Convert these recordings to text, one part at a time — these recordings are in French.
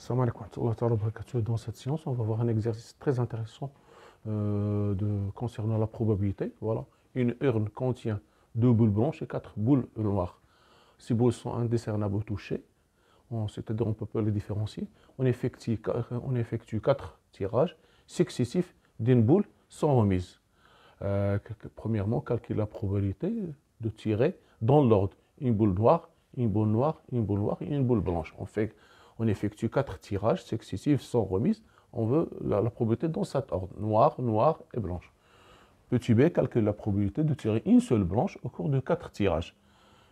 Salam alaikum wa rahmatullahi wa barakatuh. Dans cette séance, on va voir un exercice très intéressant concernant la probabilité. Voilà. Une urne contient 2 boules blanches et 4 boules noires. Ces boules sont indiscernables au toucher, c'est-à-dire on ne peut pas les différencier. On effectue 4 tirages successifs d'une boule sans remise. Premièrement, calcule la probabilité de tirer dans l'ordre une boule noire, une boule noire, une boule noire et une boule blanche. On effectue 4 tirages successifs sans remise. On veut la probabilité dans cet ordre, noir, noir et blanche. Petit b, calcule la probabilité de tirer une seule blanche au cours de 4 tirages.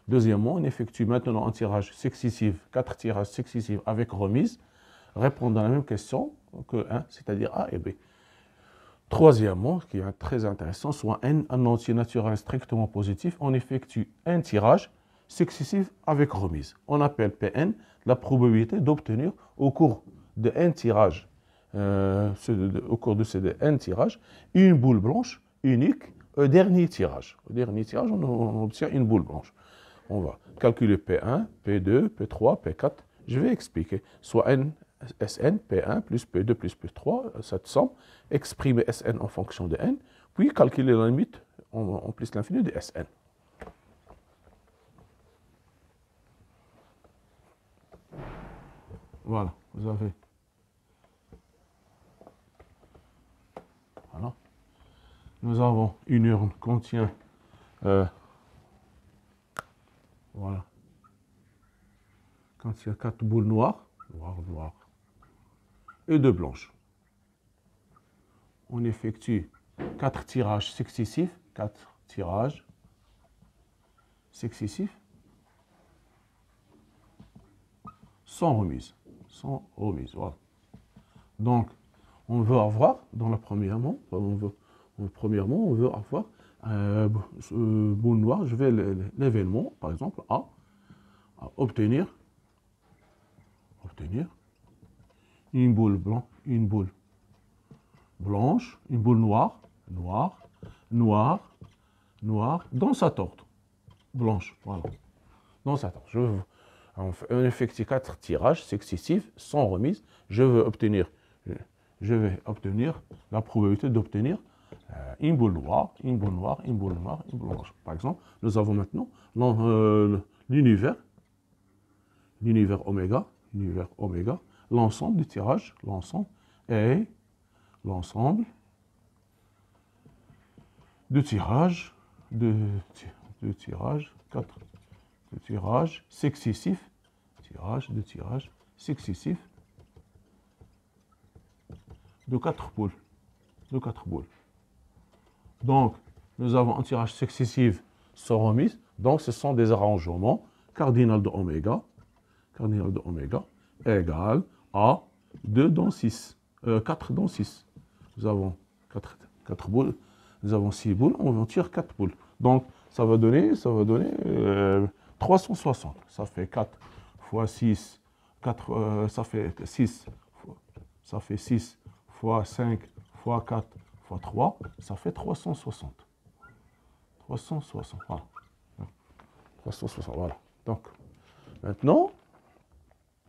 Deuxièmement, on effectue maintenant un tirage successif, 4 tirages successifs avec remise, répondant à la même question que 1, c'est-à-dire A et B. Troisièmement, ce qui est très intéressant, soit n un entier naturel strictement positif, on effectue un tirage successif avec remise. On appelle Pn la probabilité d'obtenir au cours de n tirages, au cours de ces n tirages, une boule blanche unique au dernier tirage. Au dernier tirage, on obtient une boule blanche. On va calculer P1, P2, P3, P4. Je vais expliquer. Soit n Sn, P1 plus P2 plus P3, cette somme, exprimer Sn en fonction de n, puis calculer la limite en plus l'infini de Sn. Voilà, vous avez. Voilà. Nous avons une urne qui contient. Voilà. Contient 4 boules noires, noires, et 2 blanches. On effectue 4 tirages successifs, 4 tirages successifs, sans remise. Voilà. Donc, on veut avoir, dans la premièrement, on veut avoir boule noire, je vais l'événement, par exemple, à obtenir une boule blanche, une boule blanche, une boule noire, noire, dans cet ordre. Blanche, voilà. Dans cet ordre. On effectue 4 tirages successifs sans remise. Je vais obtenir la probabilité d'obtenir une boule noire, une boule noire, une boule noire, une boule blanche. Par exemple, nous avons maintenant l'univers oméga, l'ensemble du tirage, l'ensemble de tirages, de tirages successifs, de 4 boules. Donc, nous avons un tirage successif sans remise. Donc, ce sont des arrangements cardinal de oméga égale à 2 dans 6, 4 dans 6. Nous avons 4 boules, nous avons 6 boules, on en tire 4 boules. Donc, ça va donner 360. Ça fait 4 fois 6, ça fait 6 fois 5 fois 4 fois 3, ça fait 360. 360, voilà. 360, voilà. Donc, maintenant,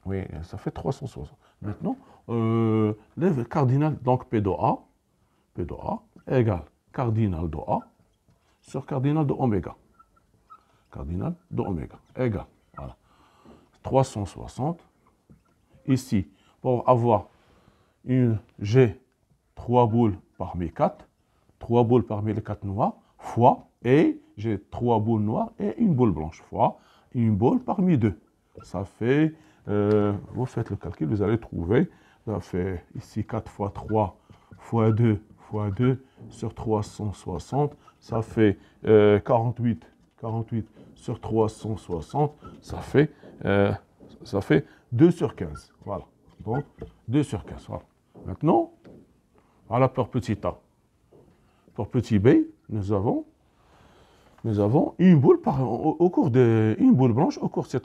oui, ça fait 360. Maintenant, le cardinal, donc P de A égale cardinal de A sur cardinal de oméga. Égale, voilà. 360. Ici, pour avoir j'ai 3 boules parmi 4, 3 boules parmi les 4 noirs, fois, et j'ai 3 boules noires et une boule blanche, fois une boule parmi 2. Ça fait, vous faites le calcul, vous allez trouver, ça fait ici 4 fois 3 fois 2 sur 360, ça fait 48 sur 360, ça fait 2 sur 15. Voilà. Donc, 2 sur 15. Voilà. Maintenant, voilà pour petit a. Pour petit b, nous avons une boule au cours de une boule blanche au cours de ces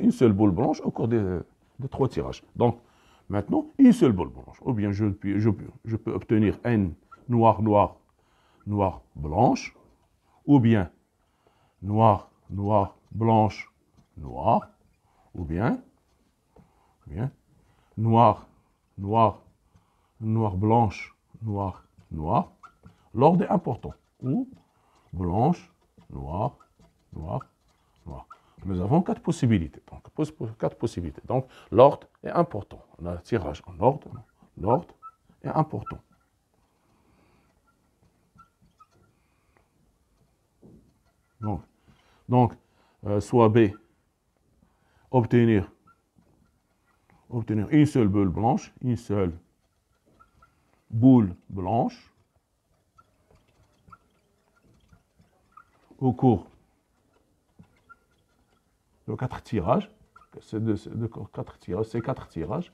une seule boule blanche au cours de 3 tirages. Donc, maintenant, une seule boule blanche. Ou bien je peux obtenir n noir, blanche, ou bien noir, blanche, noir, ou bien Bien. Noir, noir, noir, blanche, noir, noir. L'ordre est important. Ou blanche, noir, noir, noir. Nous avons 4 possibilités. Donc, 4 possibilités. Donc, l'ordre est important. On a un tirage en ordre. L'ordre est important. Donc soit B, obtenir une seule boule blanche, au cours de 4 tirages. C'est 4 tirages, c'est 4 tirages.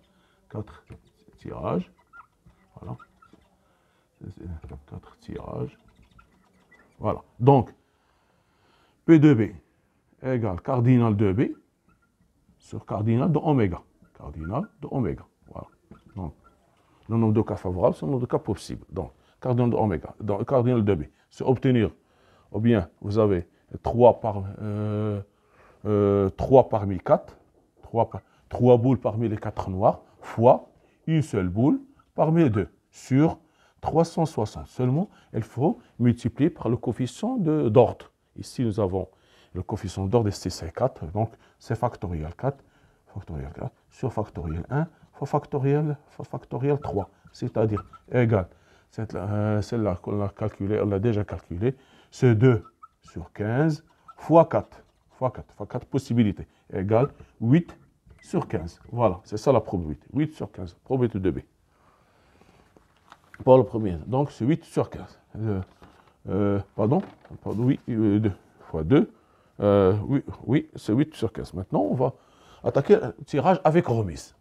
4 tirages. Voilà. 4 tirages. Voilà. Donc, P de B égale cardinal de B sur cardinal de oméga. Cardinal de oméga. Voilà. Donc, le nombre de cas favorables, c'est le nombre de cas possibles. Donc, cardinal de oméga. Donc, cardinal de B. C'est obtenir, ou bien vous avez 3 parmi 4, 3 boules parmi les 4 noirs, fois une seule boule parmi les 2, sur 360. Seulement, il faut multiplier par le coefficient d'ordre. Ici, nous avons le coefficient d'ordre, ici c'est 4, donc c'est factoriel 4, sur factoriel 1, fois factoriel 3, c'est-à-dire égal, celle-là qu'on a calculée, on l'a déjà calculée, c'est 2 sur 15 fois 4, fois 4 possibilités, égale 8 sur 15. Voilà, c'est ça la probabilité, 8 sur 15, probabilité de B. Pour le premier, donc c'est 8 sur 15. Oui, 2 fois 2. Oui, c'est 8 sur 15. Maintenant, on va attaquer le tirage avec remise.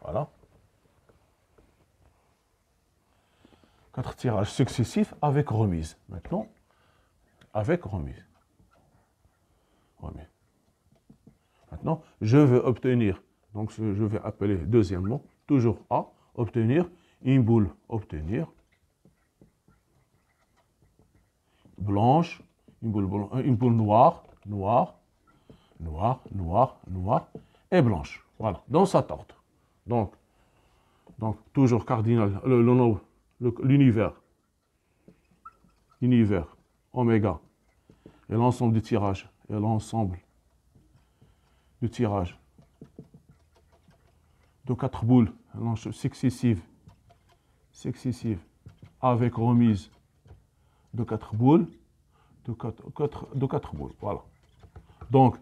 Voilà. 4 tirages successifs avec remise. Maintenant, avec remise. Maintenant, je veux obtenir, donc je vais appeler deuxièmement, toujours A, obtenir une boule, blanche, une boule noire, et blanche. Voilà, dans cet ordre. Donc toujours cardinal, l'univers, oméga, et l'ensemble du tirage, de 4 boules successives, avec remise de 4 boules, voilà. Donc,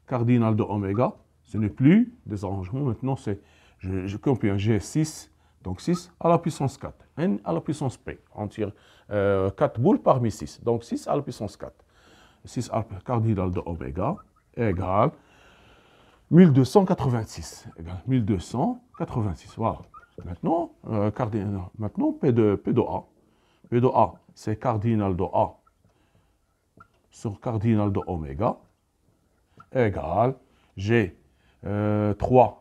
cardinal de oméga, ce n'est plus des arrangements, maintenant c'est, je compare, j'ai 6, donc 6 à la puissance 4, n à la puissance p, on tire 4 boules parmi 6, donc 6 à la puissance 4. 6 à la cardinal de oméga égale 1286, voilà. Maintenant, P de A, c'est cardinal de A sur cardinal de oméga égale, j'ai 4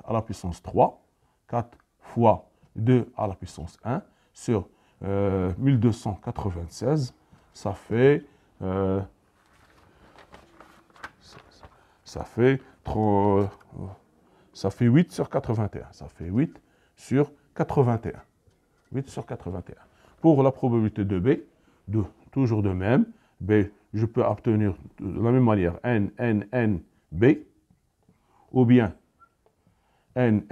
à la puissance 3, 4 fois 2 à la puissance 1 sur 1296, ça fait 8 sur 81. Ça fait 8 sur 81. 8 sur 81. Pour la probabilité de B, toujours de même, B, je peux obtenir de la même manière N, B, ou bien N,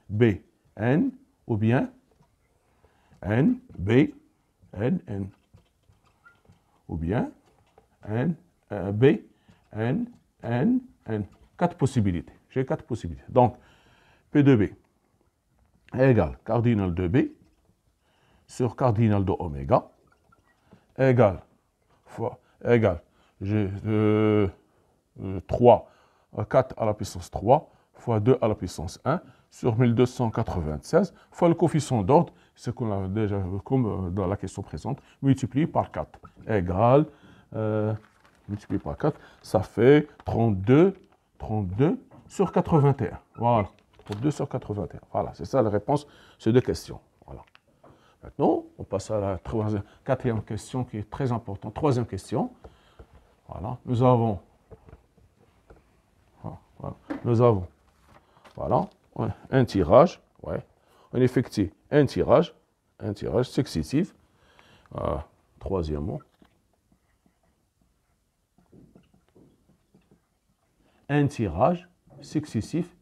B, N, ou bien N, B, N, ou bien N, B, N. 4 possibilités. J'ai 4 possibilités. Donc, P de B égale cardinal de B sur cardinal de oméga égale, j'ai 4 à la puissance 3 fois 2 à la puissance 1 sur 1296 fois le coefficient d'ordre, ce qu'on a déjà, comme dans la question présente, multiplié par 4 égale, multiplié par 4, ça fait 32 sur 81. Voilà, 32 sur 81. Voilà, c'est ça la réponse sur 2 questions. Voilà. Maintenant, on passe à la quatrième question qui est très importante. Troisième question. Voilà, nous avons, voilà, un tirage. Ouais. On effectue un tirage successif. Troisièmement, un tirage successif,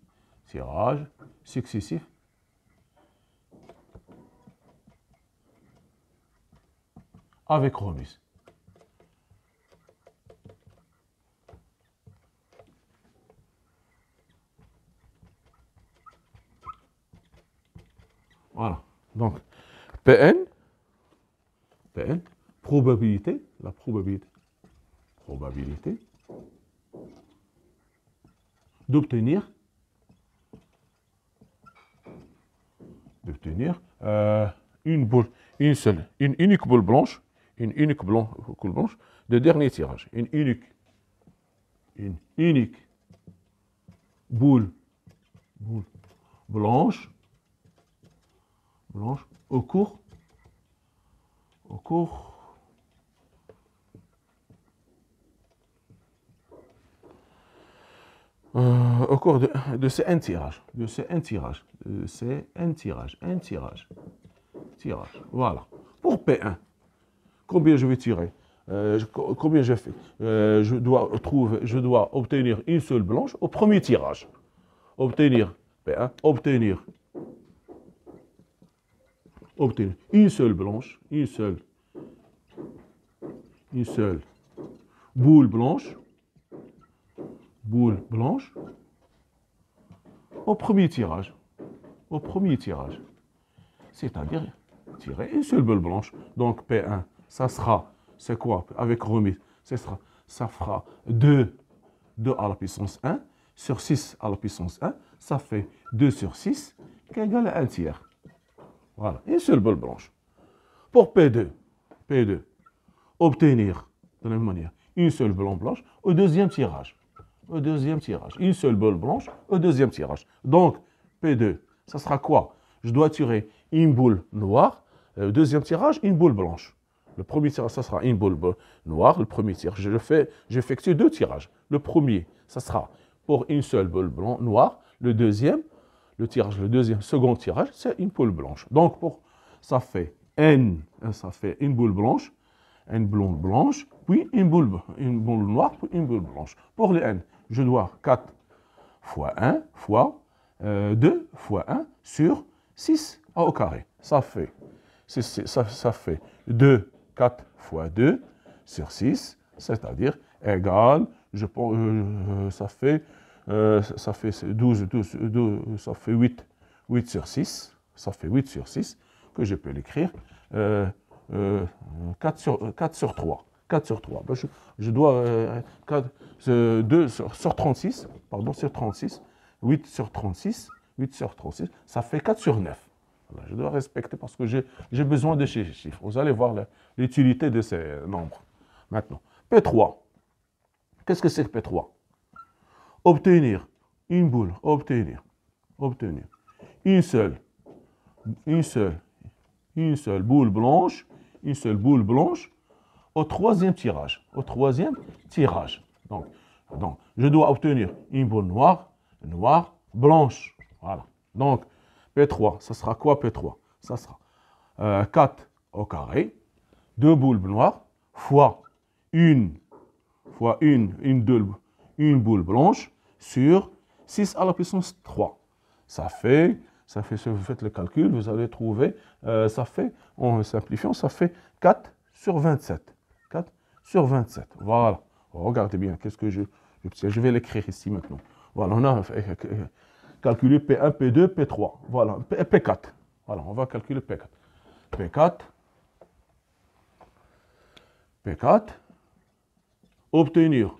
avec remise. Voilà. Donc, Pn, probabilité, la probabilité d'obtenir une boule, une unique boule blanche, boule blanche de dernier tirage, une unique boule blanche au cours de ces un tirage, voilà. Pour P1, combien je vais tirer? Combien j'ai fait? Je dois obtenir une seule blanche au premier tirage. Obtenir P1, obtenir une seule blanche, une seule boule blanche au premier tirage. C'est-à-dire tirer une seule boule blanche. Donc P1, ça sera, c'est quoi? Avec remise, ça fera 2 à la puissance 1 sur 6 à la puissance 1. Ça fait 2 sur 6 qui est égal à 1 tiers. Voilà, une seule boule blanche. Pour P2, obtenir de la même manière une seule boule blanche au deuxième tirage. Une seule boule blanche au deuxième tirage. Donc, P2, ça sera quoi? Je dois tirer une boule noire, deuxième tirage, une boule blanche. Le premier tirage, ça sera une boule noire, le premier tirage. J'effectue 2 tirages. Le premier, ça sera pour une seule boule noire. Le second tirage, c'est une boule blanche. Donc, ça fait une boule blanche, puis une boule noire, puis une boule blanche. Pour le N, je dois 4 fois 1 fois 2 fois 1 sur 6 au carré. Ça fait 4 fois 2 sur 6, c'est-à-dire égal, ça fait 12, ça fait 8 sur 6, que je peux l'écrire 4 sur 3. Ben, je dois 2 sur 36, pardon, sur 36, 8 sur 36, ça fait 4 sur 9. Voilà, je dois respecter parce que j'ai besoin de ces chiffres. Vous allez voir l'utilité de ces nombres. Maintenant, P3. Qu'est-ce que c'est que P3? Obtenir une boule, obtenir une seule boule blanche, au troisième tirage. Donc, je dois obtenir une boule noire, blanche. Voilà. Donc, P3, ça sera quoi P3? Ça sera 4 au carré, 2 boules noires, fois une boule blanche sur 6 à la puissance 3. Ça fait, si vous faites le calcul, vous allez trouver, en simplifiant, ça fait 4 sur 27. Voilà. Regardez bien, qu'est-ce que je vais l'écrire ici maintenant. Voilà, on a calculé P1, P2, P3. Voilà, P4. Voilà, on va calculer P4. P4. Obtenir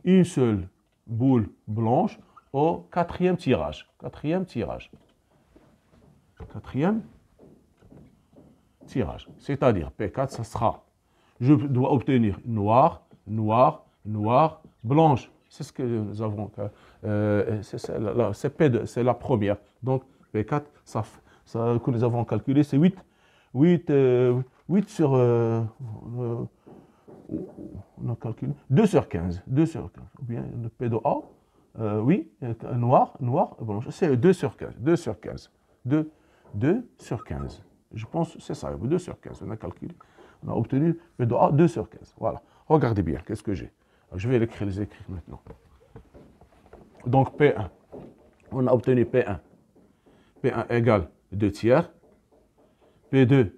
une seule boule blanche au quatrième tirage. C'est-à-dire, P4, ça sera, je dois obtenir noir, blanche. C'est ce que nous avons. C'est la première. Donc, P4, ça, que nous avons calculé, c'est 8 sur... on a calculé 2 sur 15. 2 sur 15. Ou bien le P de A, oui, noir, blanche, c'est 2 sur 15. 2 sur 15. 2 sur 15. Je pense que c'est ça, 2 sur 15. On a calculé. On a obtenu P de A 2 sur 15. Voilà. Regardez bien, qu'est-ce que j'ai. Je vais les écrire maintenant. Donc P1. On a obtenu P1. P1 égale 2 tiers. P2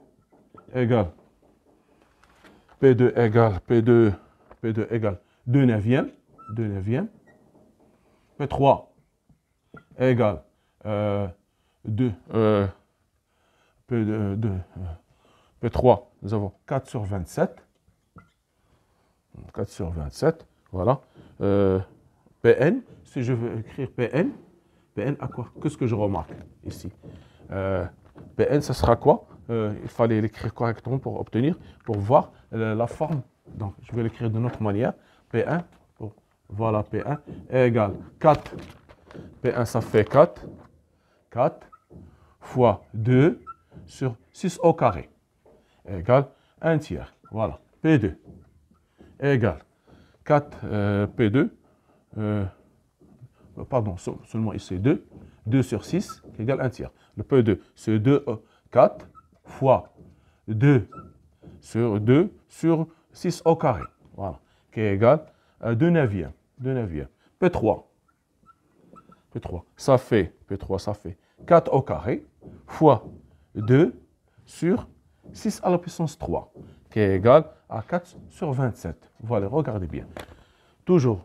égale P2 égale 2 neuvièmes. 2 neuvièmes. P3 égale 2. P3, nous avons 4 sur 27. 4 sur 27. Voilà. Pn, si je veux écrire Pn à quoi? Qu'est-ce que je remarque ici? Pn, ce sera quoi? Il fallait l'écrire correctement pour voir la forme. Donc, je vais l'écrire de notre manière. P1, voilà, P1 égale 4. P1, ça fait 4. 4 fois 2 sur 6 au carré égale 1 tiers. Voilà. P2 égale 4 P2. Pardon, seulement ici 2. 2 sur 6 qui égale 1 tiers. Le P2, c'est 4 fois 2 sur 6 au carré. Voilà. Qui est égal à 2 neuvièmes. 2 neuvièmes. P3, ça fait 4 au carré fois 2 sur 6 à la puissance 3, qui est égal à 4 sur 27. Voilà, regardez bien. Toujours,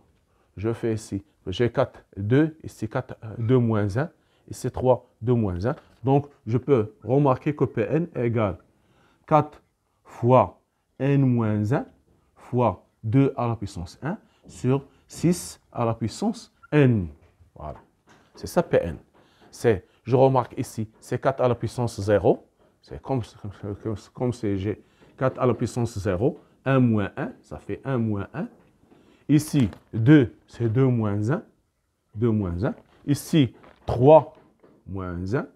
je fais ici, j'ai 4, 2, ici 4, 2 moins 1, ici 3, 2 moins 1. Donc, je peux remarquer que Pn égale 4 fois n moins 1 fois 2 à la puissance 1 sur 6 à la puissance n. Voilà. C'est ça Pn. Je remarque ici, c'est 4 à la puissance 0. C'est comme si j'ai 4 à la puissance 0. 1 moins 1, ça fait 1 moins 1. Ici, 2, c'est 2 moins 1. 2 moins 1. Ici, 3 moins 1.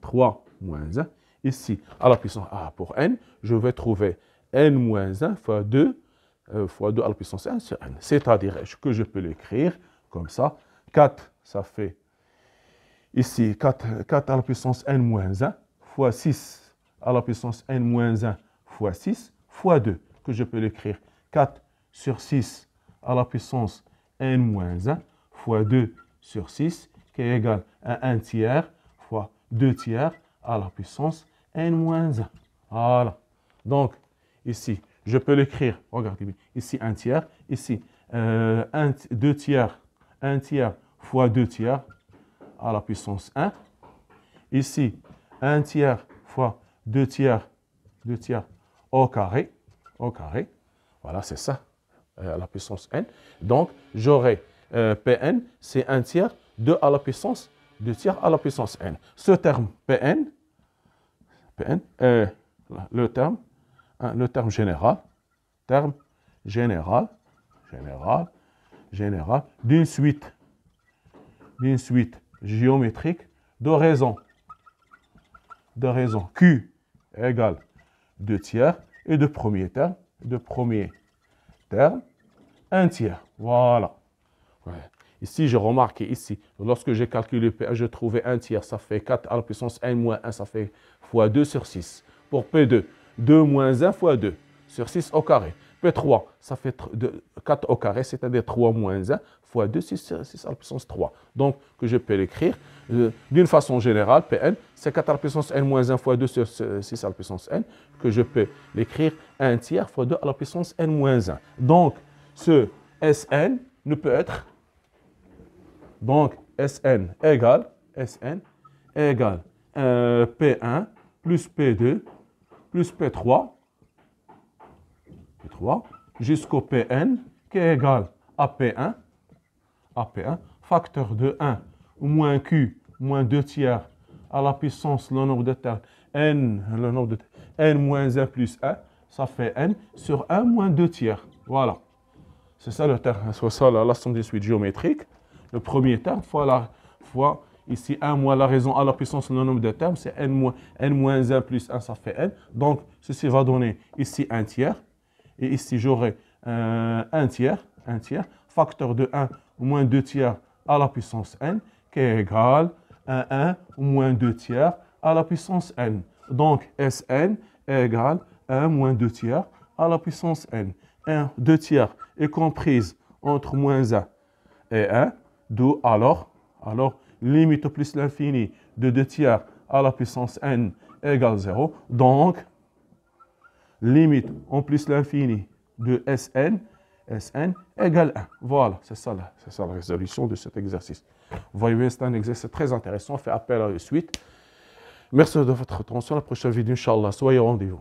3 moins 1. Ici, à la puissance A pour n, je vais trouver n moins 1 fois 2 à la puissance 1 sur n. C'est-à-dire que je peux l'écrire comme ça. 4, ça fait ici 4 à la puissance n moins 1 fois 6 à la puissance n moins 1 fois 6 fois 2, que je peux l'écrire 4 sur 6 à la puissance n moins 1 fois 2 sur 6, qui est égal à 1 tiers fois 2 tiers à la puissance n moins 1. Voilà. Donc, ici, je peux l'écrire, regardez bien, ici 1 tiers, ici 2 tiers, 1 tiers fois 2 tiers à la puissance 1. Ici, 1 tiers fois 2 tiers au carré. Voilà, c'est ça, à la puissance n. Donc, j'aurai Pn, c'est 1 tiers, 2 à la puissance, 2 tiers à la puissance n. Ce terme Pn est le terme général d'une suite géométrique de raisons Q égale 2 tiers et de premier terme 1 tiers. Voilà. Ouais. Ici, je remarque ici, lorsque j'ai calculé P1, je trouvais 1 tiers, ça fait 4 à la puissance n moins 1, ça fait fois 2 sur 6. Pour P2, 2 moins 1 fois 2 sur 6 au carré. P3, ça fait 4 au carré, c'est-à-dire 3 moins 1 fois 2, 6 à la puissance 3. Donc, que je peux l'écrire d'une façon générale, Pn, c'est 4 à la puissance n moins 1 fois 2 sur 6 à la puissance n, que je peux l'écrire 1 tiers fois 2 à la puissance n moins 1. Donc, ce Sn ne peut être... Donc, Sn égale P1 plus P2 plus P3 jusqu'au Pn qui est égal à P1, facteur de 1 moins Q moins 2 tiers à la puissance le nombre de termes n moins 1 plus 1, ça fait n sur 1 moins 2 tiers. Voilà. C'est ça le terme, c'est ça la somme des suites géométriques. Le premier terme fois Ici, 1 moins la raison à la puissance le nombre de termes, c'est n moins 1 plus 1, ça fait n. Donc, ceci va donner ici 1 tiers. Et ici, j'aurai un tiers, facteur de 1 moins 2 tiers à la puissance n, qui est égal à 1 moins 2 tiers à la puissance n. Donc, Sn est égal à 1 moins 2 tiers à la puissance n. 2 tiers est comprise entre moins 1 et 1, d'où alors, limite plus l'infini de 2 tiers à la puissance n égale 0. Donc, limite en plus l'infini de Sn égale 1. Voilà, c'est ça la résolution de cet exercice. Vous voyez, c'est un exercice très intéressant, fait appel à la suite. Merci de votre attention. La prochaine vidéo, Inch'Allah, soyez au rendez-vous.